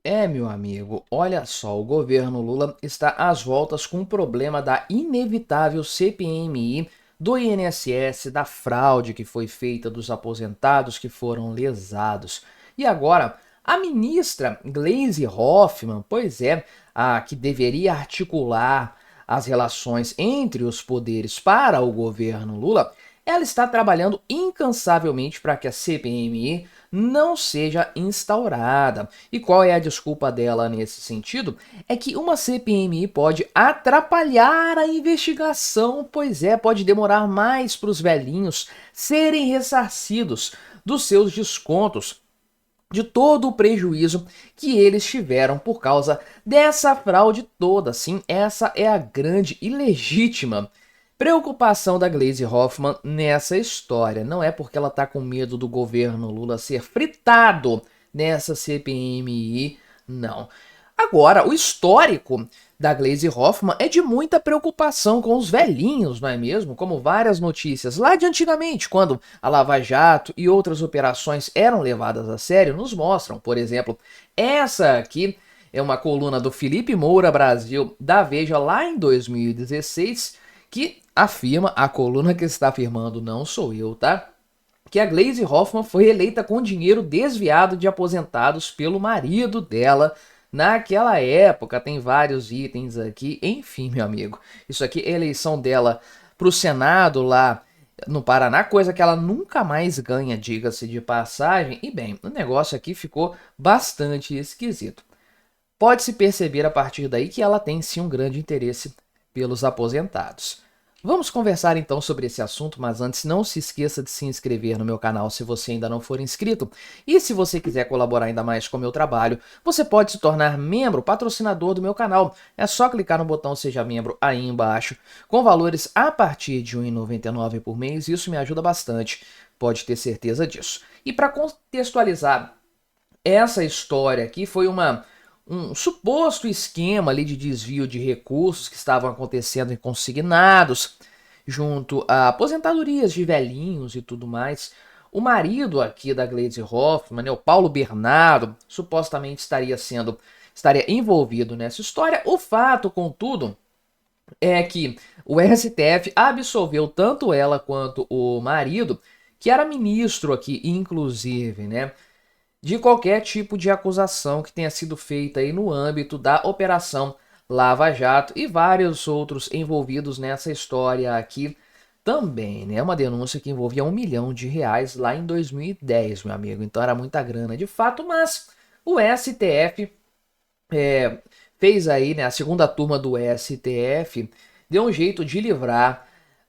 Meu amigo, olha só, o governo Lula está às voltas com o problema da inevitável CPMI do INSS, da fraude que foi feita dos aposentados que foram lesados. E agora, a ministra Gleisi Hoffmann, pois é, a que deveria articular as relações entre os poderes para o governo Lula, ela está trabalhando incansavelmente para que a CPMI não seja instaurada. E qual é a desculpa dela nesse sentido? É que uma CPMI pode atrapalhar a investigação, pois é, pode demorar mais para os velhinhos serem ressarcidos dos seus descontos, de todo o prejuízo que eles tiveram por causa dessa fraude toda. Sim, essa é a grande e legítima preocupação da Gleisi Hoffmann nessa história. Não é porque ela está com medo do governo Lula ser fritado nessa CPMI, não. Agora, o histórico da Gleisi Hoffmann é de muita preocupação com os velhinhos, não é mesmo? Como várias notícias lá de antigamente, quando a Lava Jato e outras operações eram levadas a sério, nos mostram. Por exemplo, essa aqui é uma coluna do Felipe Moura Brasil, da Veja, lá em 2016, que afirma, a coluna que está afirmando não sou eu, tá? Que a Gleisi Hoffmann foi eleita com dinheiro desviado de aposentados pelo marido dela naquela época. Tem vários itens aqui, enfim, meu amigo. Isso aqui é a eleição dela para o Senado lá no Paraná, coisa que ela nunca mais ganha, diga-se de passagem. E bem, o negócio aqui ficou bastante esquisito. Pode-se perceber a partir daí que ela tem sim um grande interesse pelos aposentados. Vamos conversar então sobre esse assunto, mas antes não se esqueça de se inscrever no meu canal se você ainda não for inscrito. E se você quiser colaborar ainda mais com o meu trabalho, você pode se tornar membro, patrocinador do meu canal. É só clicar no botão Seja Membro aí embaixo, com valores a partir de R$ 1,99 por mês. Isso me ajuda bastante, pode ter certeza disso. E para contextualizar essa história aqui, foi um suposto esquema ali de desvio de recursos que estavam acontecendo em consignados junto a aposentadorias de velhinhos e tudo mais. O marido aqui da Gleisi Hoffmann, né, o Paulo Bernardo, supostamente estaria envolvido nessa história. O fato, contudo, é que o STF absolveu tanto ela quanto o marido, que era ministro aqui, inclusive, né, de qualquer tipo de acusação que tenha sido feita aí no âmbito da Operação Lava Jato e vários outros envolvidos nessa história aqui também, né? Uma denúncia que envolvia R$ 1 milhão lá em 2010, meu amigo. Então era muita grana de fato, mas o STF fez aí, né? A segunda turma do STF deu um jeito de livrar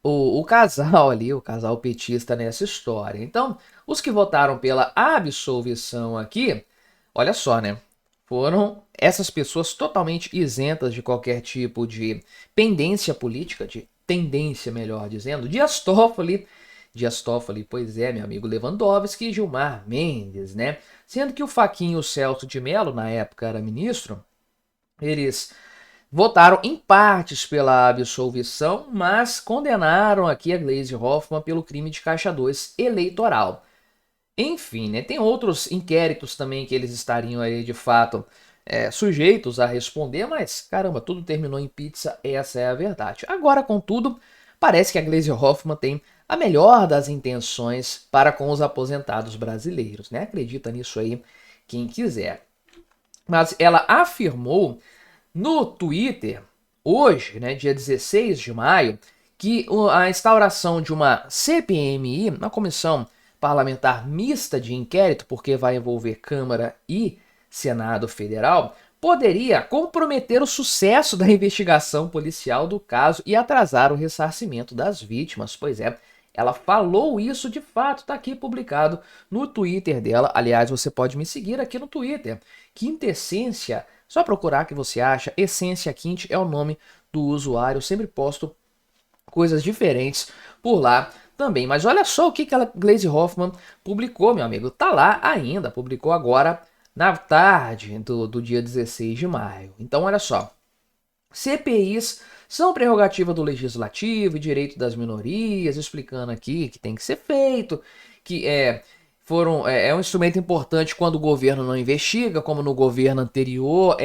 o casal ali, o casal petista nessa história. Então, os que votaram pela absolvição aqui, olha só, né? Foram essas pessoas totalmente isentas de qualquer tipo de pendência política, de tendência, melhor dizendo. Dias Toffoli, pois é, meu amigo Lewandowski e Gilmar Mendes, né? Sendo que o Faquinho Celso de Mello, na época era ministro, eles votaram em partes pela absolvição, mas condenaram aqui a Gleisi Hoffmann pelo crime de caixa 2 eleitoral. Enfim, né, tem outros inquéritos também que eles estariam aí de fato sujeitos a responder, mas caramba, tudo terminou em pizza, essa é a verdade. Agora, contudo, parece que a Gleisi Hoffmann tem a melhor das intenções para com os aposentados brasileiros, né? Acredita nisso aí quem quiser. Mas ela afirmou no Twitter, hoje, né, dia 16 de maio, que a instauração de uma CPMI, uma comissão parlamentar mista de inquérito, porque vai envolver Câmara e Senado Federal, poderia comprometer o sucesso da investigação policial do caso e atrasar o ressarcimento das vítimas. Pois é, ela falou isso de fato, está aqui publicado no Twitter dela. Aliás, você pode me seguir aqui no Twitter. Quintessência, só procurar que você acha. Essência Quint é o nome do usuário. Eu sempre posto coisas diferentes por lá também. Mas olha só o que a Gleisi Hoffmann publicou, meu amigo. Tá lá ainda, publicou agora na tarde do dia 16 de maio. Então olha só. CPIs são prerrogativa do Legislativo e direito das minorias, explicando aqui que tem que ser feito, que é um instrumento importante quando o governo não investiga, como no governo anterior,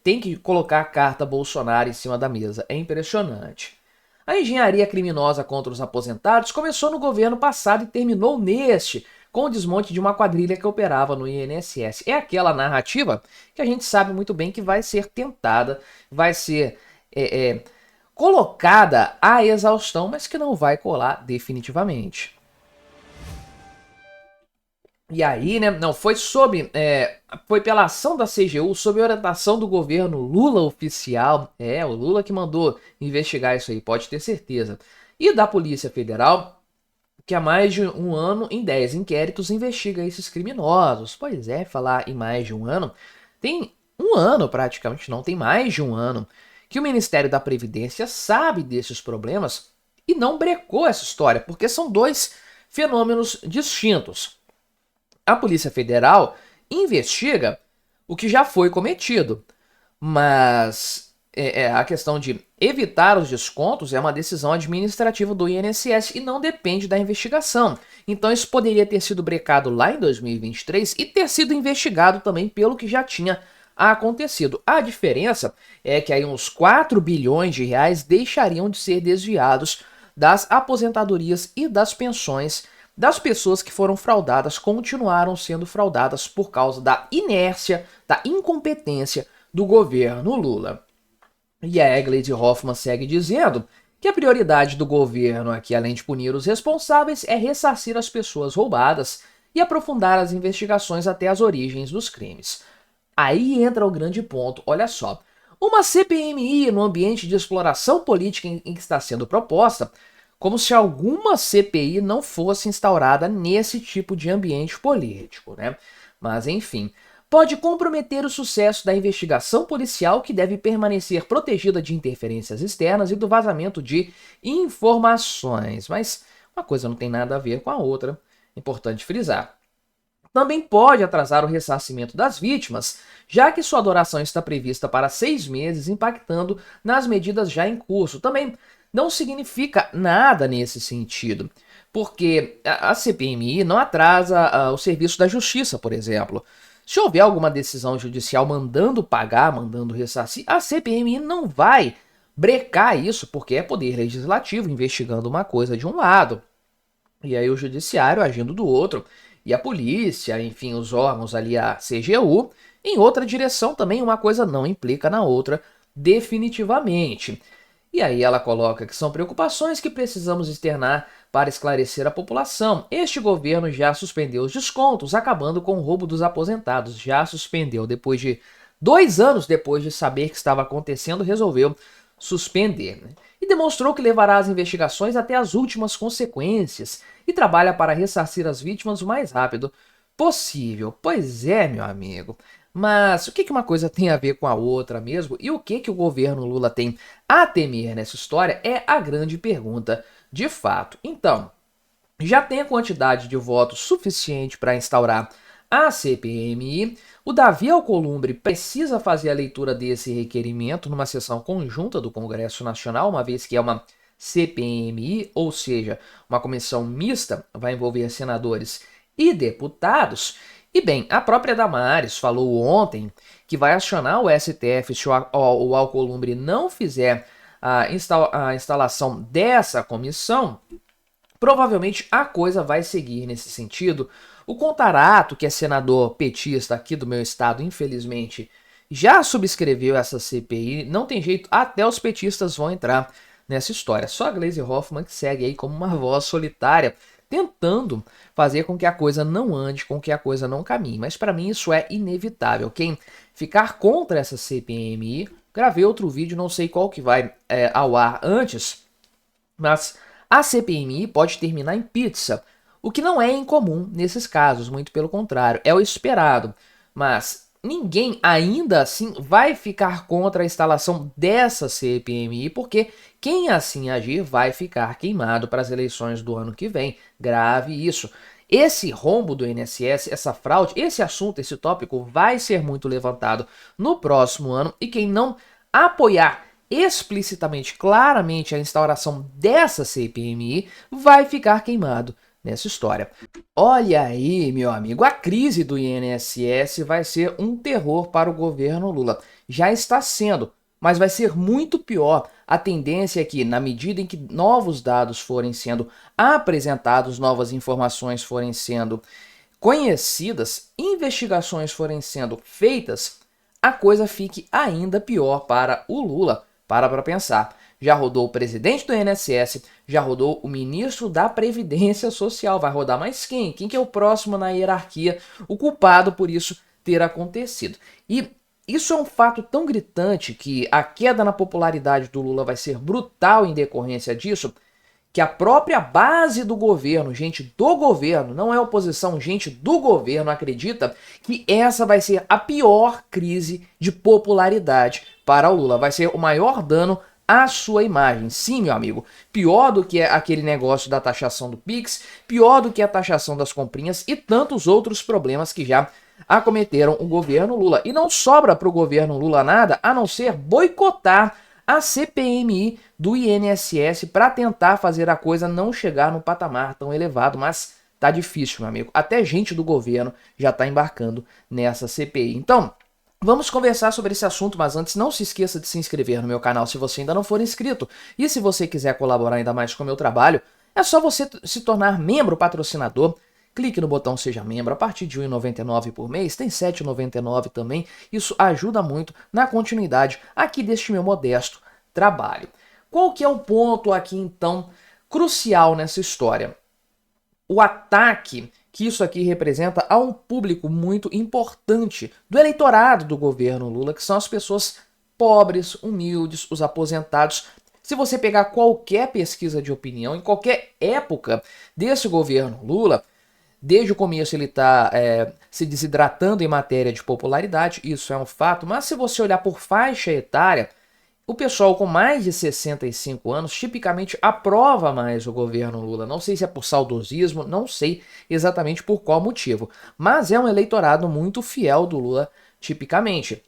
tem que colocar a carta Bolsonaro em cima da mesa. É impressionante. A engenharia criminosa contra os aposentados começou no governo passado e terminou neste, com o desmonte de uma quadrilha que operava no INSS. É aquela narrativa que a gente sabe muito bem que vai ser tentada, vai ser colocada à exaustão, mas que não vai colar definitivamente. E aí, né, não, foi pela ação da CGU, sob orientação do governo Lula oficial, o Lula que mandou investigar isso aí, pode ter certeza, e da Polícia Federal, que há mais de um ano, em 10 inquéritos, investiga esses criminosos. Pois é, falar em mais de um ano, tem um ano praticamente, não, tem mais de um ano, que o Ministério da Previdência sabe desses problemas e não brecou essa história, porque são dois fenômenos distintos. A Polícia Federal investiga o que já foi cometido, mas a questão de evitar os descontos é uma decisão administrativa do INSS e não depende da investigação. Então isso poderia ter sido brecado lá em 2023 e ter sido investigado também pelo que já tinha acontecido. A diferença é que aí uns 4 bilhões de reais deixariam de ser desviados das aposentadorias e das pensões das pessoas que foram fraudadas, continuaram sendo fraudadas por causa da inércia, da incompetência do governo Lula. E a Gleisi Hoffmann segue dizendo que a prioridade do governo aqui, além de punir os responsáveis, é ressarcir as pessoas roubadas e aprofundar as investigações até as origens dos crimes. Aí entra o grande ponto, olha só. Uma CPMI no ambiente de exploração política em que está sendo proposta, como se alguma CPI não fosse instaurada nesse tipo de ambiente político, né? Mas enfim, pode comprometer o sucesso da investigação policial, que deve permanecer protegida de interferências externas e do vazamento de informações. Mas uma coisa não tem nada a ver com a outra, importante frisar. Também pode atrasar o ressarcimento das vítimas, já que sua duração está prevista para 6 meses, impactando nas medidas já em curso. Também não significa nada nesse sentido, porque a CPMI não atrasa o serviço da justiça, por exemplo. Se houver alguma decisão judicial mandando pagar, mandando ressarcir, a CPMI não vai brecar isso, porque é poder legislativo investigando uma coisa de um lado, e aí o judiciário agindo do outro, e a polícia, enfim, os órgãos ali, a CGU, em outra direção também. Uma coisa não implica na outra definitivamente. E aí ela coloca que são preocupações que precisamos externar para esclarecer a população. Este governo já suspendeu os descontos, acabando com o roubo dos aposentados. Já suspendeu, depois de 2 anos depois de saber que estava acontecendo, resolveu suspender, né? E demonstrou que levará as investigações até as últimas consequências e trabalha para ressarcir as vítimas o mais rápido possível. Pois é, meu amigo. Mas o que uma coisa tem a ver com a outra mesmo? E o que o governo Lula tem a temer nessa história é a grande pergunta de fato. Então, já tem a quantidade de votos suficiente para instaurar a CPMI. O Davi Alcolumbre precisa fazer a leitura desse requerimento numa sessão conjunta do Congresso Nacional, uma vez que é uma CPMI, ou seja, uma comissão mista, vai envolver senadores e deputados. E bem, a própria Damares falou ontem que vai acionar o STF se o Alcolumbre não fizer a instalação dessa comissão. Provavelmente a coisa vai seguir nesse sentido. O Contarato, que é senador petista aqui do meu estado, infelizmente, já subscreveu essa CPI. Não tem jeito, até os petistas vão entrar nessa história. Só a Gleisi Hoffmann que segue aí como uma voz solitária, tentando fazer com que a coisa não ande, com que a coisa não caminhe. Mas para mim isso é inevitável. Quem ficar contra essa CPMI, gravei outro vídeo, não sei qual que vai ao ar antes, mas a CPMI pode terminar em pizza, o que não é incomum nesses casos, muito pelo contrário, é o esperado. Mas ninguém ainda assim vai ficar contra a instalação dessa CPMI, porque quem assim agir vai ficar queimado para as eleições do ano que vem. Grave isso. Esse rombo do INSS, essa fraude, esse assunto, esse tópico vai ser muito levantado no próximo ano, e quem não apoiar explicitamente, claramente, a instauração dessa CPMI vai ficar queimado nessa história. Olha aí, meu amigo, a crise do INSS vai ser um terror para o governo Lula. Já está sendo, mas vai ser muito pior. A tendência é que, na medida em que novos dados forem sendo apresentados, novas informações forem sendo conhecidas, investigações forem sendo feitas, a coisa fique ainda pior para o Lula. Para pensar. Já rodou o presidente do INSS, já rodou o ministro da Previdência Social. Vai rodar mais quem? Quem que é o próximo na hierarquia, o culpado por isso ter acontecido? E isso é um fato tão gritante que a queda na popularidade do Lula vai ser brutal em decorrência disso, que a própria base do governo, gente do governo, não é oposição, gente do governo, acredita que essa vai ser a pior crise de popularidade para o Lula. Vai ser o maior dano à sua imagem. Sim, meu amigo, pior do que aquele negócio da taxação do Pix, pior do que a taxação das comprinhas e tantos outros problemas que já acometeram o governo Lula. E não sobra para o governo Lula nada a não ser boicotar a CPMI do INSS para tentar fazer a coisa não chegar no patamar tão elevado, mas tá difícil, meu amigo. Até gente do governo já tá embarcando nessa CPI. Então, vamos conversar sobre esse assunto, mas antes não se esqueça de se inscrever no meu canal se você ainda não for inscrito. E se você quiser colaborar ainda mais com o meu trabalho, é só você se tornar membro patrocinador. Clique no botão Seja Membro, a partir de R$ 1,99 por mês, tem R$ 7,99 também. Isso ajuda muito na continuidade aqui deste meu modesto trabalho. Qual que é o ponto aqui, então, crucial nessa história? O ataque que isso aqui representa a um público muito importante do eleitorado do governo Lula, que são as pessoas pobres, humildes, os aposentados. Se você pegar qualquer pesquisa de opinião, em qualquer época desse governo Lula, desde o começo ele está se desidratando em matéria de popularidade, isso é um fato, mas se você olhar por faixa etária, o pessoal com mais de 65 anos tipicamente aprova mais o governo Lula. Não sei se é por saudosismo, não sei exatamente por qual motivo, mas é um eleitorado muito fiel do Lula tipicamente.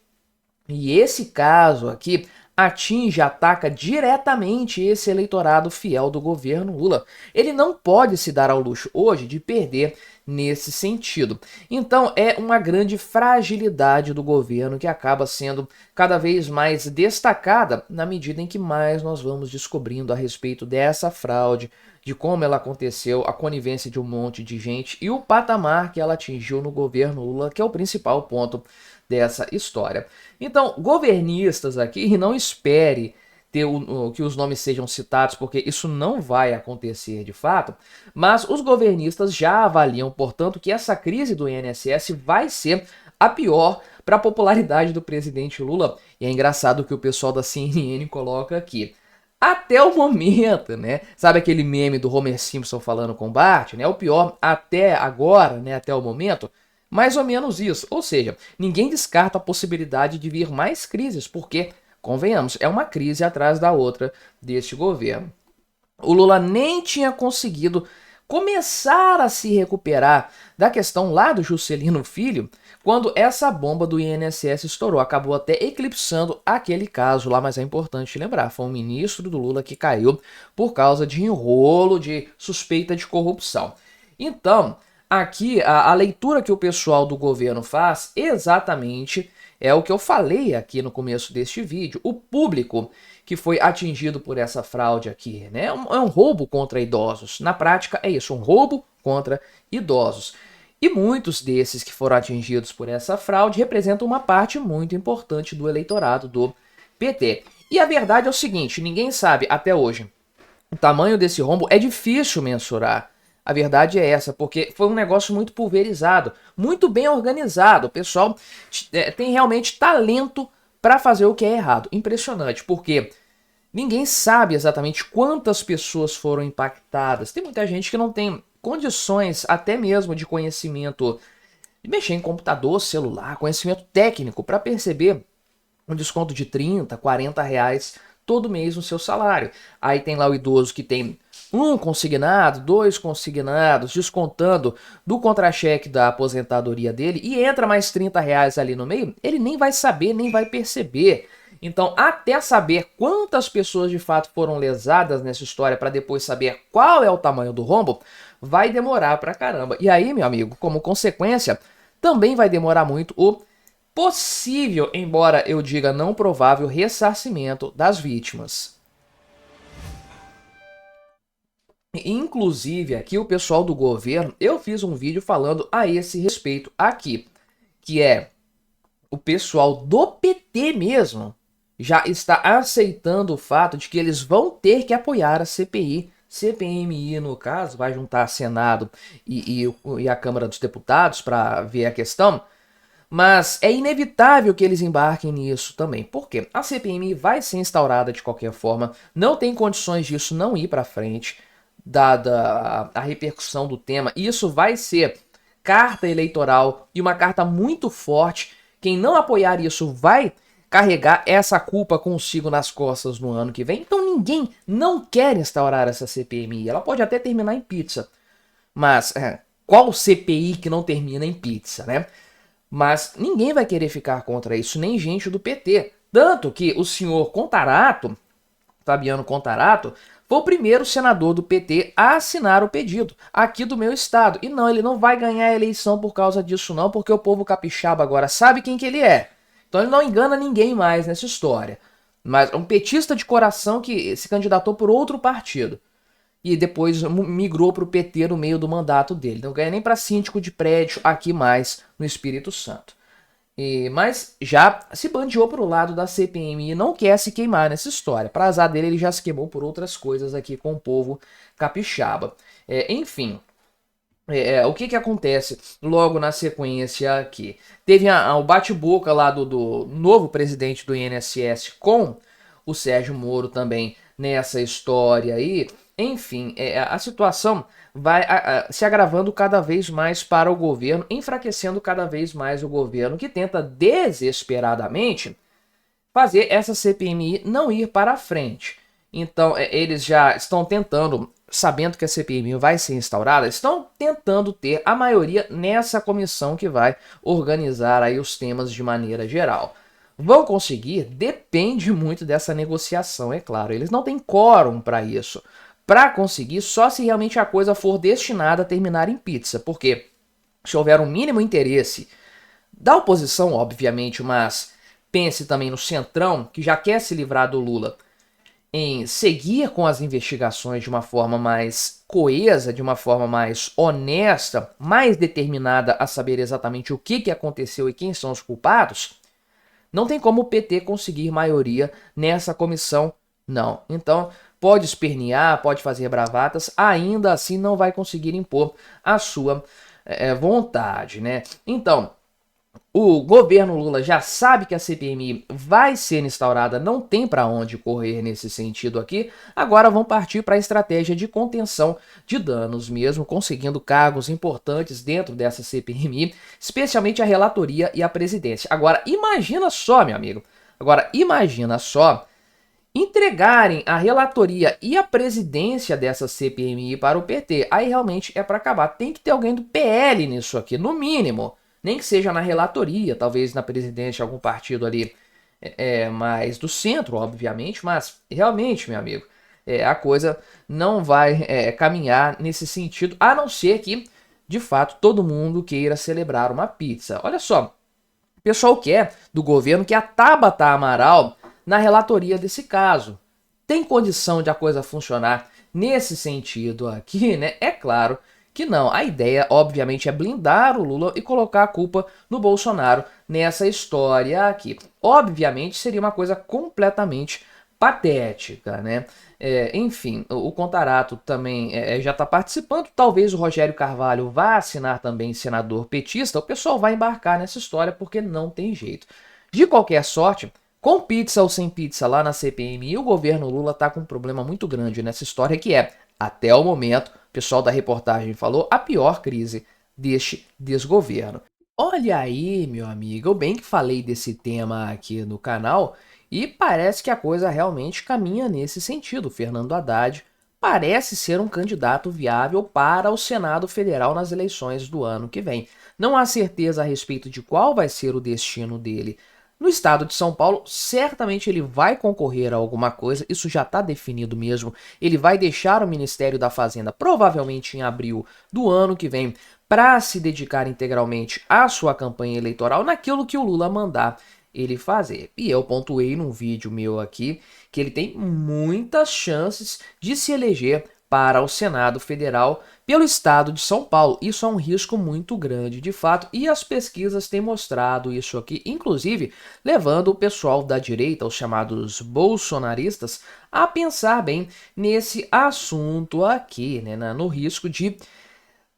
E esse caso aqui ataca diretamente esse eleitorado fiel do governo Lula. Ele não pode se dar ao luxo hoje de perder nesse sentido. Então é uma grande fragilidade do governo que acaba sendo cada vez mais destacada na medida em que mais nós vamos descobrindo a respeito dessa fraude, de como ela aconteceu, a conivência de um monte de gente e o patamar que ela atingiu no governo Lula, que é o principal ponto dessa história. Então, governistas aqui, não espere que os nomes sejam citados, porque isso não vai acontecer de fato, mas os governistas já avaliam, portanto, que essa crise do INSS vai ser a pior para a popularidade do presidente Lula. E é engraçado que o pessoal da CNN coloca aqui. Até o momento, né? Sabe aquele meme do Homer Simpson falando com Bart, né? O pior até agora, né? Até o momento. Mais ou menos isso. Ou seja, ninguém descarta a possibilidade de vir mais crises, porque, convenhamos, é uma crise atrás da outra deste governo. O Lula nem tinha conseguido começar a se recuperar da questão lá do Juscelino Filho, quando essa bomba do INSS estourou. Acabou até eclipsando aquele caso lá, mas é importante lembrar, foi um ministro do Lula que caiu por causa de enrolo, de suspeita de corrupção. Então, aqui a leitura que o pessoal do governo faz exatamente é o que eu falei aqui no começo deste vídeo. O público que foi atingido por essa fraude aqui, né? É um roubo contra idosos. Na prática é isso, um roubo contra idosos. E muitos desses que foram atingidos por essa fraude representam uma parte muito importante do eleitorado do PT. E a verdade é o seguinte, ninguém sabe até hoje o tamanho desse rombo, é difícil mensurar. A verdade é essa, porque foi um negócio muito pulverizado, muito bem organizado. O pessoal tem realmente talento para fazer o que é errado. Impressionante, porque ninguém sabe exatamente quantas pessoas foram impactadas. Tem muita gente que não tem condições até mesmo de conhecimento, de mexer em computador, celular, conhecimento técnico para perceber um desconto de 30, 40 reais todo mês no seu salário. Aí tem lá o idoso que tem um consignado, dois consignados, descontando do contra-cheque da aposentadoria dele e entra mais 30 reais ali no meio, ele nem vai saber, nem vai perceber. Então, até saber quantas pessoas de fato foram lesadas nessa história para depois saber qual é o tamanho do rombo, vai demorar pra caramba. E aí, meu amigo, como consequência, também vai demorar muito o possível, embora eu diga não provável, ressarcimento das vítimas. Inclusive, aqui o pessoal do governo, eu fiz um vídeo falando a esse respeito aqui, que é o pessoal do PT mesmo já está aceitando o fato de que eles vão ter que apoiar a CPI. CPMI, no caso, vai juntar Senado e a Câmara dos Deputados para ver a questão, mas é inevitável que eles embarquem nisso também. Por quê? A CPMI vai ser instaurada de qualquer forma, não tem condições disso não ir para frente, dada a repercussão do tema. Isso vai ser carta eleitoral e uma carta muito forte. Quem não apoiar isso vai carregar essa culpa consigo nas costas no ano que vem. Então ninguém não quer instaurar essa CPMI. Ela pode até terminar em pizza, mas qual CPI que não termina em pizza, né? Mas ninguém vai querer ficar contra isso, nem gente do PT. Tanto que o senhor Contarato, Fabiano Contarato, foi o primeiro senador do PT a assinar o pedido aqui do meu estado. E não, ele não vai ganhar a eleição por causa disso não, porque o povo capixaba agora sabe quem que ele é. Então ele não engana ninguém mais nessa história. Mas é um petista de coração que se candidatou por outro partido. E depois migrou para o PT no meio do mandato dele. Não ganha nem para síndico de prédio aqui mais no Espírito Santo. Mas já se bandeou para o lado da CPMI e não quer se queimar nessa história. Para azar dele, ele já se queimou por outras coisas aqui com o povo capixaba. Enfim, o que acontece logo na sequência aqui? Teve o bate-boca lá do novo presidente do INSS com o Sérgio Moro também nessa história aí. Enfim, a situação vai se agravando cada vez mais para o governo, enfraquecendo cada vez mais o governo, que tenta desesperadamente fazer essa CPMI não ir para frente. Então, eles já estão tentando, sabendo que a CPMI vai ser instaurada, estão tentando ter a maioria nessa comissão que vai organizar aí os temas de maneira geral. Vão conseguir? Depende muito dessa negociação, é claro. Eles não têm quórum para isso. Para conseguir, só se realmente a coisa for destinada a terminar em pizza, porque se houver um mínimo interesse da oposição, obviamente, mas pense também no Centrão, que já quer se livrar do Lula, em seguir com as investigações de uma forma mais coesa, de uma forma mais honesta, mais determinada a saber exatamente o que aconteceu e quem são os culpados, não tem como o PT conseguir maioria nessa comissão, não. Então, pode espernear, pode fazer bravatas, ainda assim não vai conseguir impor a sua vontade, né? Então, o governo Lula já sabe que a CPMI vai ser instaurada, não tem para onde correr nesse sentido aqui. Agora vão partir para a estratégia de contenção de danos mesmo, conseguindo cargos importantes dentro dessa CPMI, especialmente a relatoria e a presidência. Agora imagina só, meu amigo, entregarem a relatoria e a presidência dessa CPMI para o PT. Aí realmente é para acabar. Tem que ter alguém do PL nisso aqui, no mínimo. Nem que seja na relatoria, talvez na presidência, algum partido ali mais do centro, obviamente, mas realmente, meu amigo, a coisa não vai caminhar nesse sentido, a não ser que, de fato, todo mundo queira celebrar uma pizza. Olha só, o pessoal quer do governo que a Tabata Amaral na relatoria desse caso. Tem condição de a coisa funcionar nesse sentido aqui, né? É claro que não. A ideia, obviamente, é blindar o Lula e colocar a culpa no Bolsonaro nessa história aqui. Obviamente, seria uma coisa completamente patética, né? Enfim, o Contarato também já está participando. Talvez o Rogério Carvalho vá assinar também senador petista. O pessoal vai embarcar nessa história porque não tem jeito. De qualquer sorte, com pizza ou sem pizza lá na CPMI, o governo Lula está com um problema muito grande nessa história que é, até o momento, o pessoal da reportagem falou, a pior crise deste desgoverno. Olha aí, meu amigo, eu bem que falei desse tema aqui no canal e parece que a coisa realmente caminha nesse sentido. Fernando Haddad parece ser um candidato viável para o Senado Federal nas eleições do ano que vem. Não há certeza a respeito de qual vai ser o destino dele No estado de São Paulo, certamente ele vai concorrer a alguma coisa, isso já está definido mesmo. Ele vai deixar o Ministério da Fazenda, provavelmente em abril do ano que vem, para se dedicar integralmente à sua campanha eleitoral naquilo que o Lula mandar ele fazer. E eu pontuei num vídeo meu aqui que ele tem muitas chances de se eleger para o Senado Federal pelo estado de São Paulo. Isso é um risco muito grande, de fato, e as pesquisas têm mostrado isso aqui, inclusive levando o pessoal da direita, os chamados bolsonaristas, a pensar bem nesse assunto aqui, né, no risco de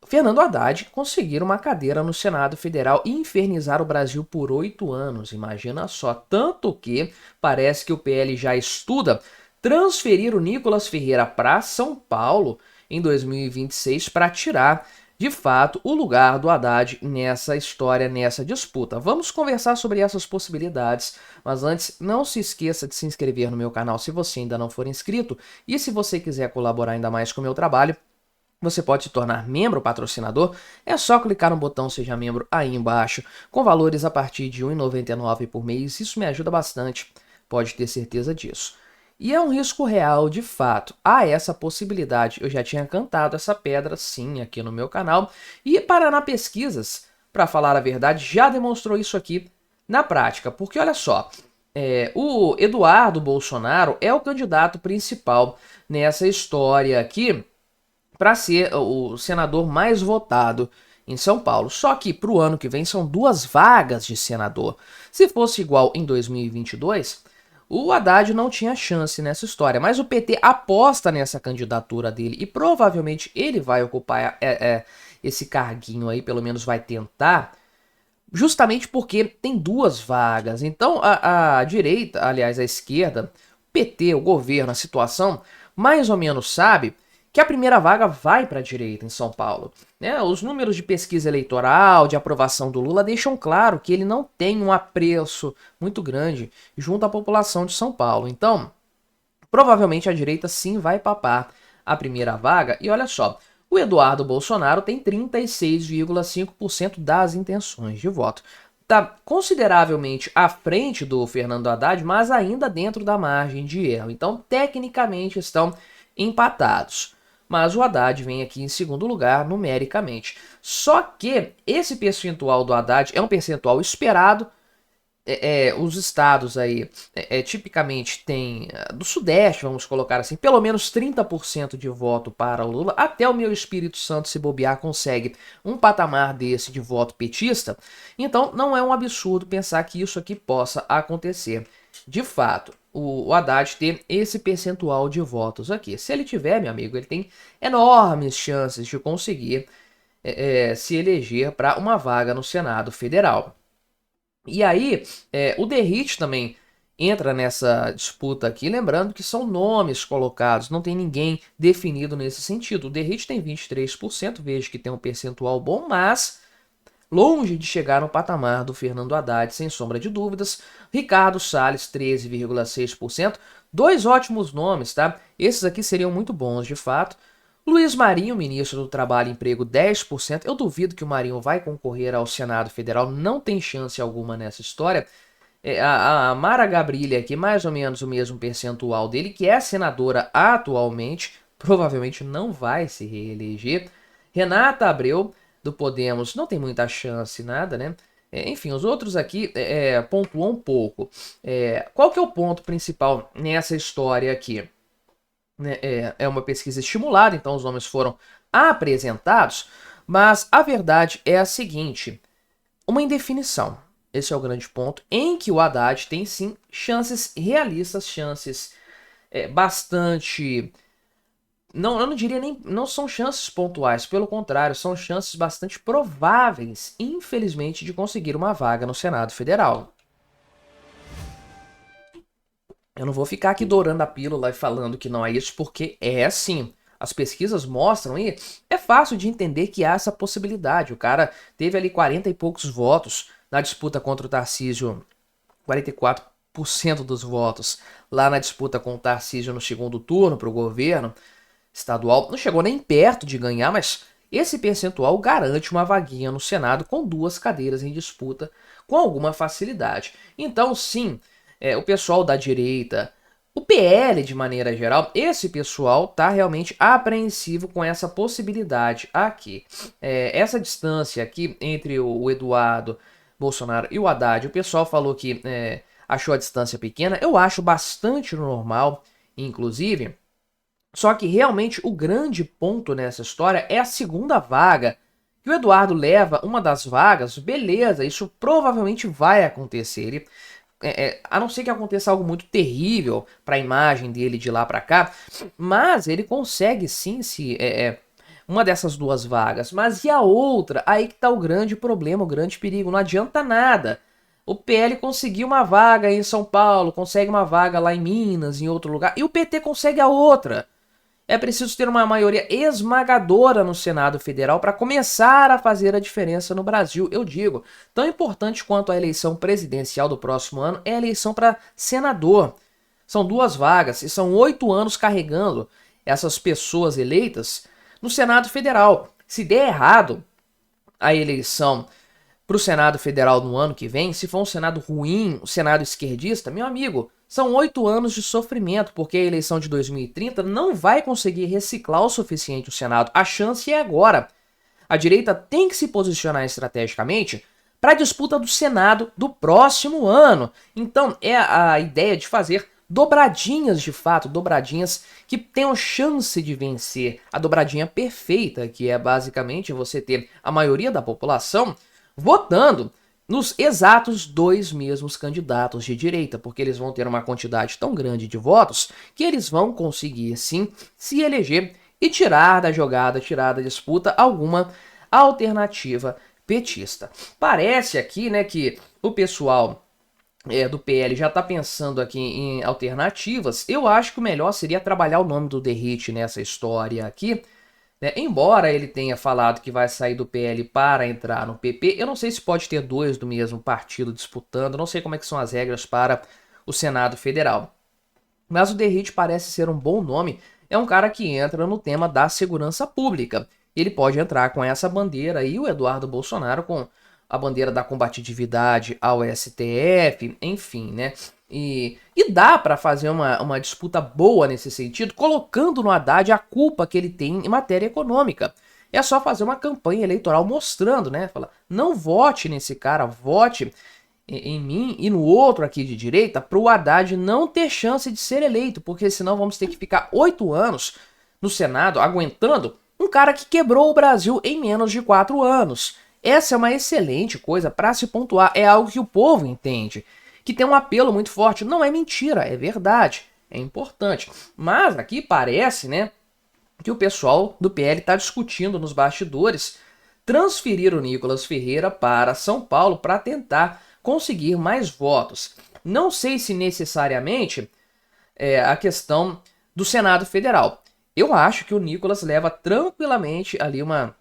Fernando Haddad conseguir uma cadeira no Senado Federal e infernizar o Brasil por 8 anos. Imagina só, tanto que parece que o PL já estuda transferir o Nicolas Ferreira para São Paulo em 2026 para tirar, de fato, o lugar do Haddad nessa história, nessa disputa. Vamos conversar sobre essas possibilidades, mas antes, não se esqueça de se inscrever no meu canal se você ainda não for inscrito e se você quiser colaborar ainda mais com o meu trabalho, você pode se tornar membro patrocinador, é só clicar no botão Seja Membro aí embaixo, com valores a partir de R$ 1,99 por mês, isso me ajuda bastante, pode ter certeza disso. E é um risco real, de fato, há essa possibilidade, eu já tinha cantado essa pedra sim aqui no meu canal, e Paraná Pesquisas, para falar a verdade, já demonstrou isso aqui na prática, porque olha só, o Eduardo Bolsonaro é o candidato principal nessa história aqui, para ser o senador mais votado em São Paulo. Só que para o ano que vem são 2 vagas de senador. Se fosse igual em 2022, o Haddad não tinha chance nessa história. Mas o PT aposta nessa candidatura dele e provavelmente ele vai ocupar esse carguinho aí, pelo menos vai tentar, justamente porque tem 2 vagas. Então a direita, aliás a esquerda, o PT, o governo, a situação, mais ou menos sabe que a primeira vaga vai para a direita em São Paulo. Os números de pesquisa eleitoral, de aprovação do Lula, deixam claro que ele não tem um apreço muito grande junto à população de São Paulo. Então, provavelmente a direita sim vai papar a primeira vaga. E olha só, o Eduardo Bolsonaro tem 36,5% das intenções de voto. Está consideravelmente à frente do Fernando Haddad, mas ainda dentro da margem de erro. Então, tecnicamente, estão empatados. Mas o Haddad vem aqui em segundo lugar numericamente. Só que esse percentual do Haddad é um percentual esperado. Os estados aí tipicamente tem do Sudeste, vamos colocar assim, pelo menos 30% de voto para o Lula. Até o meu Espírito Santo, se bobear, consegue um patamar desse de voto petista. Então não é um absurdo pensar que isso aqui possa acontecer. De fato, o Haddad ter esse percentual de votos aqui. Se ele tiver, meu amigo, ele tem enormes chances de conseguir se eleger para uma vaga no Senado Federal. E aí, o Derrit também entra nessa disputa aqui, lembrando que são nomes colocados, não tem ninguém definido nesse sentido. O Derrit tem 23%, vejo que tem um percentual bom, mas longe de chegar no patamar do Fernando Haddad, sem sombra de dúvidas. Ricardo Salles, 13,6%. 2 ótimos nomes, tá? Esses aqui seriam muito bons, de fato. Luiz Marinho, ministro do Trabalho e Emprego, 10%. Eu duvido que o Marinho vai concorrer ao Senado Federal, não tem chance alguma nessa história. A Mara Gabrilli aqui, mais ou menos o mesmo percentual dele, que é senadora atualmente, provavelmente não vai se reeleger. Renata Abreu, do Podemos, não tem muita chance, nada, né? Enfim, os outros aqui pontuam um pouco. Qual que é o ponto principal nessa história aqui? É uma pesquisa estimulada, então os nomes foram apresentados, mas a verdade é a seguinte, uma indefinição. Esse é o grande ponto, em que o Haddad tem sim chances realistas, chances bastante... Não, eu não diria nem... Não são chances pontuais, pelo contrário, são chances bastante prováveis, infelizmente, de conseguir uma vaga no Senado Federal. Eu não vou ficar aqui dourando a pílula e falando que não é isso, porque é assim. As pesquisas mostram e é fácil de entender que há essa possibilidade. O cara teve ali 40 e poucos votos na disputa contra o Tarcísio, 44% dos votos lá na disputa com o Tarcísio no segundo turno para o governo estadual. Não chegou nem perto de ganhar, mas esse percentual garante uma vaguinha no Senado com 2 cadeiras em disputa com alguma facilidade. Então, sim, o pessoal da direita, o PL de maneira geral, esse pessoal tá realmente apreensivo com essa possibilidade aqui. Essa distância aqui entre o Eduardo Bolsonaro e o Haddad, o pessoal falou que achou a distância pequena, eu acho bastante normal, inclusive. Só que realmente o grande ponto nessa história é a segunda vaga. Que o Eduardo leva uma das vagas, beleza, isso provavelmente vai acontecer. Ele, a não ser que aconteça algo muito terrível para a imagem dele de lá para cá, mas ele consegue sim se uma dessas 2 vagas. Mas e a outra? Aí que tá o grande problema, o grande perigo. Não adianta nada. O PL conseguiu uma vaga em São Paulo, consegue uma vaga lá em Minas, em outro lugar, e o PT consegue a outra. É preciso ter uma maioria esmagadora no Senado Federal para começar a fazer a diferença no Brasil. Eu digo, tão importante quanto a eleição presidencial do próximo ano é a eleição para senador. São 2 vagas e são 8 anos carregando essas pessoas eleitas no Senado Federal. Se der errado a eleição para o Senado Federal no ano que vem, se for um Senado ruim, um Senado esquerdista, meu amigo, são 8 anos de sofrimento, porque a eleição de 2030 não vai conseguir reciclar o suficiente o Senado. A chance é agora. A direita tem que se posicionar estrategicamente para a disputa do Senado do próximo ano. Então, é a ideia de fazer dobradinhas de fato, dobradinhas que tenham chance de vencer. A dobradinha perfeita, que é basicamente você ter a maioria da população votando nos exatos 2 mesmos candidatos de direita, porque eles vão ter uma quantidade tão grande de votos que eles vão conseguir, sim, se eleger e tirar da jogada, tirar da disputa alguma alternativa petista. Parece aqui, né, que o pessoal do PL já está pensando aqui em alternativas. Eu acho que o melhor seria trabalhar o nome do Derrite nessa história aqui, né? Embora ele tenha falado que vai sair do PL para entrar no PP, eu não sei se pode ter 2 do mesmo partido disputando, não sei como é que são as regras para o Senado Federal. Mas o Derrite parece ser um bom nome, é um cara que entra no tema da segurança pública. Ele pode entrar com essa bandeira e o Eduardo Bolsonaro com a bandeira da combatividade ao STF, enfim, né? E dá para fazer uma disputa boa nesse sentido, colocando no Haddad a culpa que ele tem em matéria econômica. É só fazer uma campanha eleitoral mostrando, né? Falar, não vote nesse cara, vote em mim e no outro aqui de direita, para o Haddad não ter chance de ser eleito, porque senão vamos ter que ficar 8 anos no Senado aguentando um cara que quebrou o Brasil em menos de 4 anos. Essa é uma excelente coisa para se pontuar, é algo que o povo entende, que tem um apelo muito forte. Não é mentira, é verdade, é importante. Mas aqui parece, né, que o pessoal do PL está discutindo nos bastidores transferir o Nicolas Ferreira para São Paulo para tentar conseguir mais votos. Não sei se necessariamente a questão do Senado Federal. Eu acho que o Nicolas leva tranquilamente ali uma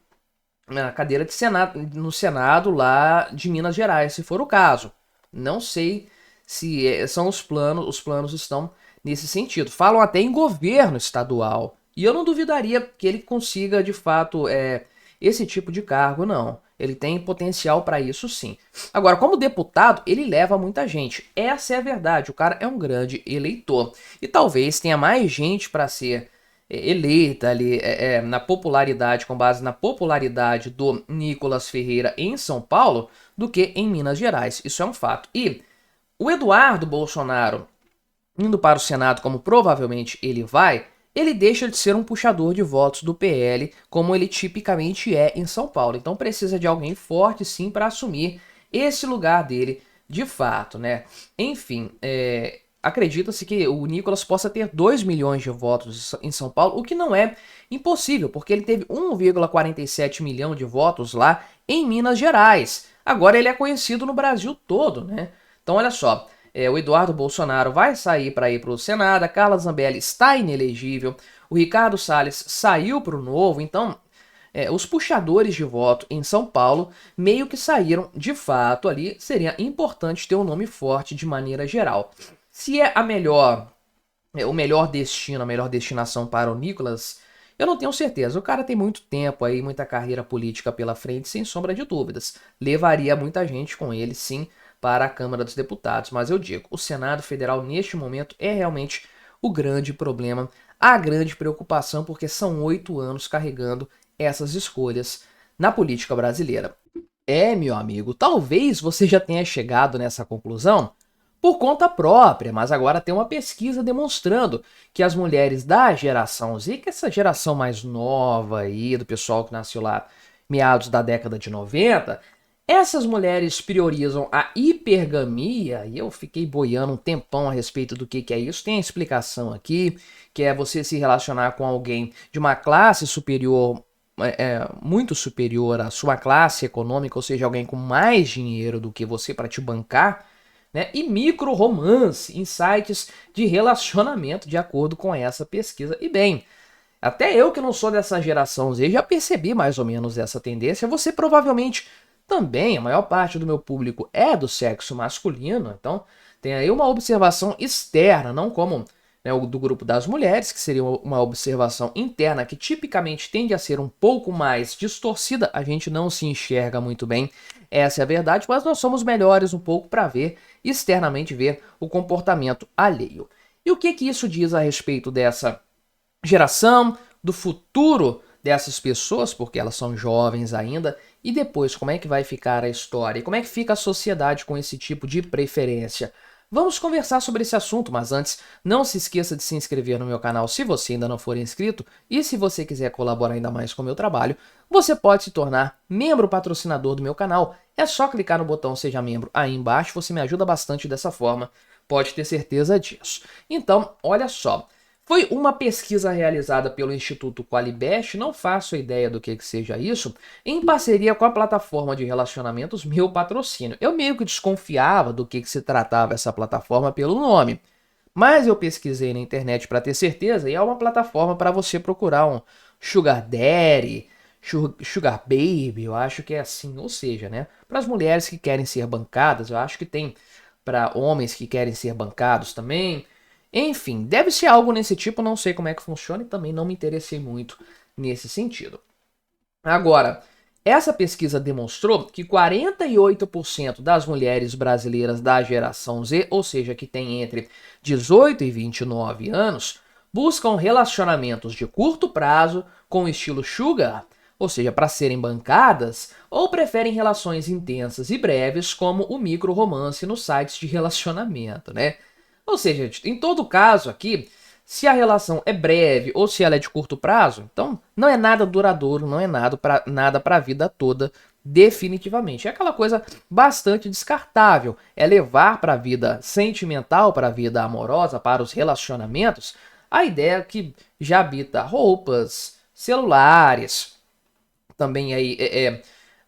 cadeira de Senado, no Senado lá de Minas Gerais, se for o caso. Não sei se são os planos estão nesse sentido. Falam até em governo estadual. E eu não duvidaria que ele consiga, de fato, esse tipo de cargo, não. Ele tem potencial para isso, sim. Agora, como deputado, ele leva muita gente. Essa é a verdade. O cara é um grande eleitor. E talvez tenha mais gente para ser eleita ali na popularidade, com base na popularidade do Nicolas Ferreira em São Paulo, do que em Minas Gerais. Isso é um fato. E o Eduardo Bolsonaro, indo para o Senado, como provavelmente ele vai, ele deixa de ser um puxador de votos do PL, como ele tipicamente é em São Paulo. Então precisa de alguém forte, sim, para assumir esse lugar dele de fato, né? Enfim, acredita-se que o Nicolas possa ter 2 milhões de votos em São Paulo, o que não é impossível, porque ele teve 1,47 milhão de votos lá em Minas Gerais. Agora ele é conhecido no Brasil todo, né? Então olha só, o Eduardo Bolsonaro vai sair para ir para o Senado, a Carla Zambelli está inelegível, o Ricardo Salles saiu para o Novo, então os puxadores de voto em São Paulo meio que saíram de fato ali, seria importante ter um nome forte de maneira geral. Se é o melhor destino, a melhor destinação para o Nicolas Eu não tenho certeza. O cara tem muito tempo aí, muita carreira política pela frente, sem sombra de dúvidas. Levaria muita gente com ele, sim, para a Câmara dos Deputados. Mas eu digo, o Senado Federal, neste momento, é realmente o grande problema, a grande preocupação, porque são 8 anos carregando essas escolhas na política brasileira. É, meu amigo, talvez você já tenha chegado nessa conclusão por conta própria, mas agora tem uma pesquisa demonstrando que as mulheres da geração Z, que é essa geração mais nova aí, do pessoal que nasceu lá meados da década de 90, essas mulheres priorizam a hipergamia, e eu fiquei boiando um tempão a respeito do que é isso. Tem a explicação aqui, que é você se relacionar com alguém de uma classe superior, muito superior à sua classe econômica, ou seja, alguém com mais dinheiro do que você para te bancar, né? E micro-romance em sites de relacionamento, de acordo com essa pesquisa. E bem, até eu que não sou dessa geração Z já percebi mais ou menos essa tendência. Você provavelmente também, a maior parte do meu público é do sexo masculino, então tem aí uma observação externa, não como, né, o do grupo das mulheres, que seria uma observação interna que tipicamente tende a ser um pouco mais distorcida, a gente não se enxerga muito bem, essa é a verdade, mas nós somos melhores um pouco para ver, externamente ver o comportamento alheio. E o que isso diz a respeito dessa geração, do futuro dessas pessoas, porque elas são jovens ainda, e depois como é que vai ficar a história, e como é que fica a sociedade com esse tipo de preferência. Vamos conversar sobre esse assunto, mas antes, não se esqueça de se inscrever no meu canal se você ainda não for inscrito, e se você quiser colaborar ainda mais com o meu trabalho, você pode se tornar membro patrocinador do meu canal. É só clicar no botão Seja Membro aí embaixo, você me ajuda bastante dessa forma, pode ter certeza disso. Então, olha só. Foi uma pesquisa realizada pelo Instituto Qualibest, não faço ideia do que seja isso, em parceria com a plataforma de relacionamentos Meu Patrocínio. Eu meio que desconfiava do que se tratava essa plataforma pelo nome, mas eu pesquisei na internet para ter certeza e é uma plataforma para você procurar um Sugar Daddy, Sugar Baby, eu acho que é assim, ou seja, né? Para as mulheres que querem ser bancadas, eu acho que tem para homens que querem ser bancados também. Enfim, deve ser algo nesse tipo, não sei como é que funciona e também não me interessei muito nesse sentido. Agora, essa pesquisa demonstrou que 48% das mulheres brasileiras da geração Z, ou seja, que tem entre 18 e 29 anos, buscam relacionamentos de curto prazo com estilo sugar, ou seja, para serem bancadas, ou preferem relações intensas e breves como o micro-romance nos sites de relacionamento, né? Ou seja, em todo caso aqui, se a relação é breve ou se ela é de curto prazo, então não é nada duradouro, não é nada para a vida toda, definitivamente. É aquela coisa bastante descartável. É levar para a vida sentimental, para a vida amorosa, para os relacionamentos, a ideia que já habita roupas, celulares, também aí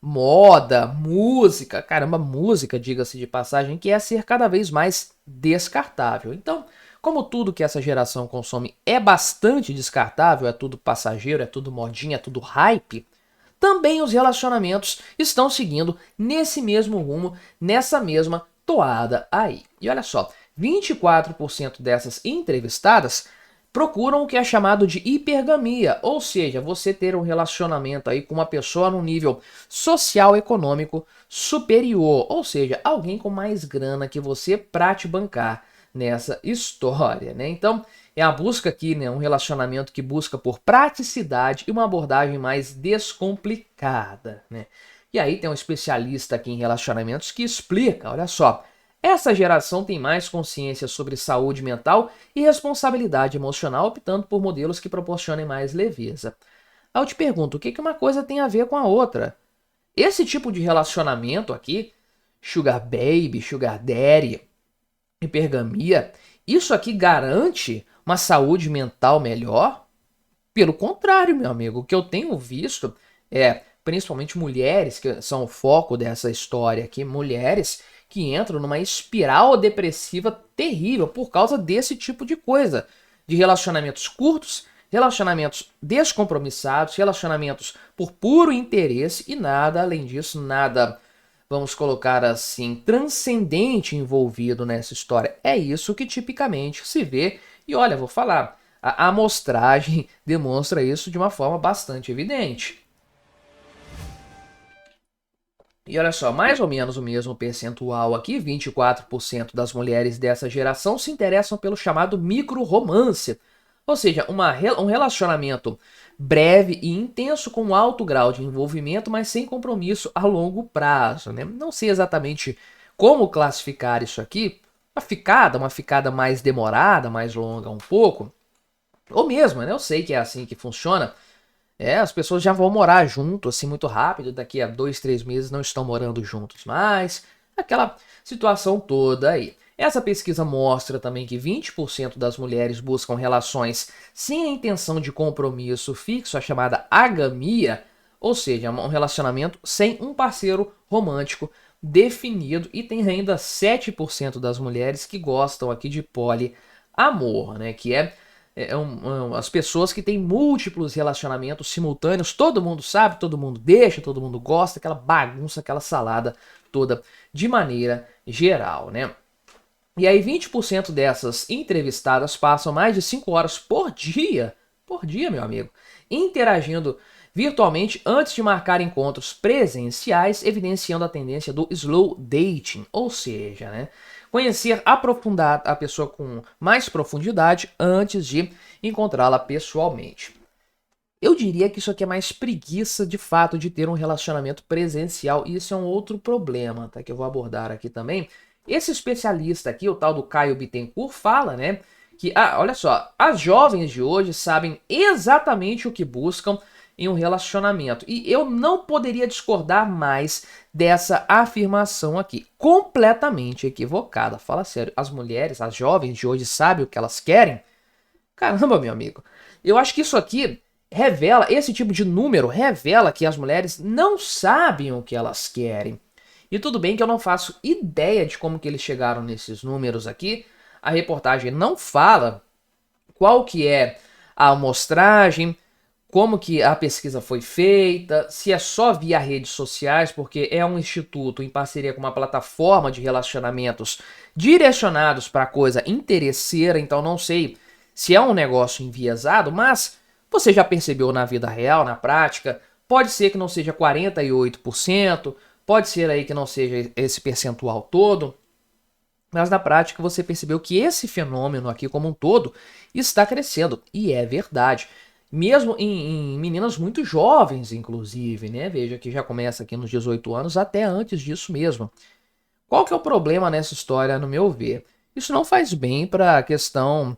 moda, música, caramba, música, diga-se de passagem, que é ser cada vez mais descartável. Então, como tudo que essa geração consome é bastante descartável, é tudo passageiro, é tudo modinha, é tudo hype, também os relacionamentos estão seguindo nesse mesmo rumo, nessa mesma toada aí. E olha só, 24% dessas entrevistadas procuram o que é chamado de hipergamia, ou seja, você ter um relacionamento aí com uma pessoa num nível social econômico superior, ou seja, alguém com mais grana que você pra te bancar nessa história, né? Então, é a busca aqui, né, um relacionamento que busca por praticidade e uma abordagem mais descomplicada, né? E aí tem um especialista aqui em relacionamentos que explica, olha só, essa geração tem mais consciência sobre saúde mental e responsabilidade emocional, optando por modelos que proporcionem mais leveza. Aí eu te pergunto, o que uma coisa tem a ver com a outra? Esse tipo de relacionamento aqui, Sugar Baby, Sugar Daddy, hipergamia, isso aqui garante uma saúde mental melhor? Pelo contrário, meu amigo, o que eu tenho visto é, principalmente mulheres, que são o foco dessa história aqui, mulheres que entram numa espiral depressiva terrível por causa desse tipo de coisa. De relacionamentos curtos, relacionamentos descompromissados, relacionamentos por puro interesse e nada além disso, nada, vamos colocar assim, transcendente envolvido nessa história. É isso que tipicamente se vê. E olha, vou falar, A amostragem demonstra isso de uma forma bastante evidente. E olha só, mais ou menos o mesmo percentual aqui, 24% das mulheres dessa geração se interessam pelo chamado micro-romance, ou seja, um relacionamento breve e intenso com alto grau de envolvimento, mas sem compromisso a longo prazo, né? Não sei exatamente como classificar isso aqui, uma ficada mais demorada, mais longa um pouco, ou mesmo, né? Eu sei que é assim que funciona, as pessoas já vão morar junto, assim, muito rápido. Daqui a 2, 3 meses não estão morando juntos mais. Aquela situação toda aí. Essa pesquisa mostra também que 20% das mulheres buscam relações sem a intenção de compromisso fixo, a chamada agamia, ou seja, um relacionamento sem um parceiro romântico definido. E tem ainda 7% das mulheres que gostam aqui de poliamor, né? Que as pessoas que têm múltiplos relacionamentos simultâneos, todo mundo sabe, todo mundo deixa, todo mundo gosta, aquela bagunça, aquela salada toda de maneira geral, né? E aí 20% dessas entrevistadas passam mais de 5 horas por dia, meu amigo, interagindo virtualmente antes de marcar encontros presenciais, evidenciando a tendência do slow dating, ou seja, né, conhecer aprofundar a pessoa com mais profundidade antes de encontrá-la pessoalmente. Eu diria que isso aqui é mais preguiça de fato de ter um relacionamento presencial, e isso é um outro problema, tá? Que eu vou abordar aqui também. Esse especialista aqui, o tal do Caio Bittencourt, fala, né, que, olha só, as jovens de hoje sabem exatamente o que buscam em um relacionamento. E eu não poderia discordar mais dessa afirmação aqui. Completamente equivocada. Fala sério, as mulheres, as jovens de hoje sabem o que elas querem? Caramba, meu amigo. Eu acho que isso aqui revela, esse tipo de número revela que as mulheres não sabem o que elas querem. E tudo bem que eu não faço ideia de como que eles chegaram nesses números aqui. A reportagem não fala qual que é a amostragem, como que a pesquisa foi feita, se é só via redes sociais, porque é um instituto em parceria com uma plataforma de relacionamentos direcionados para coisa interesseira, então não sei se é um negócio enviesado, mas você já percebeu na vida real, na prática, pode ser que não seja 48%, pode ser aí que não seja esse percentual todo, mas na prática você percebeu que esse fenômeno aqui como um todo está crescendo, e é verdade. Mesmo em meninas muito jovens, inclusive, né? Veja que já começa aqui nos 18 anos, até antes disso mesmo. Qual que é o problema nessa história, no meu ver? Isso não faz bem para a questão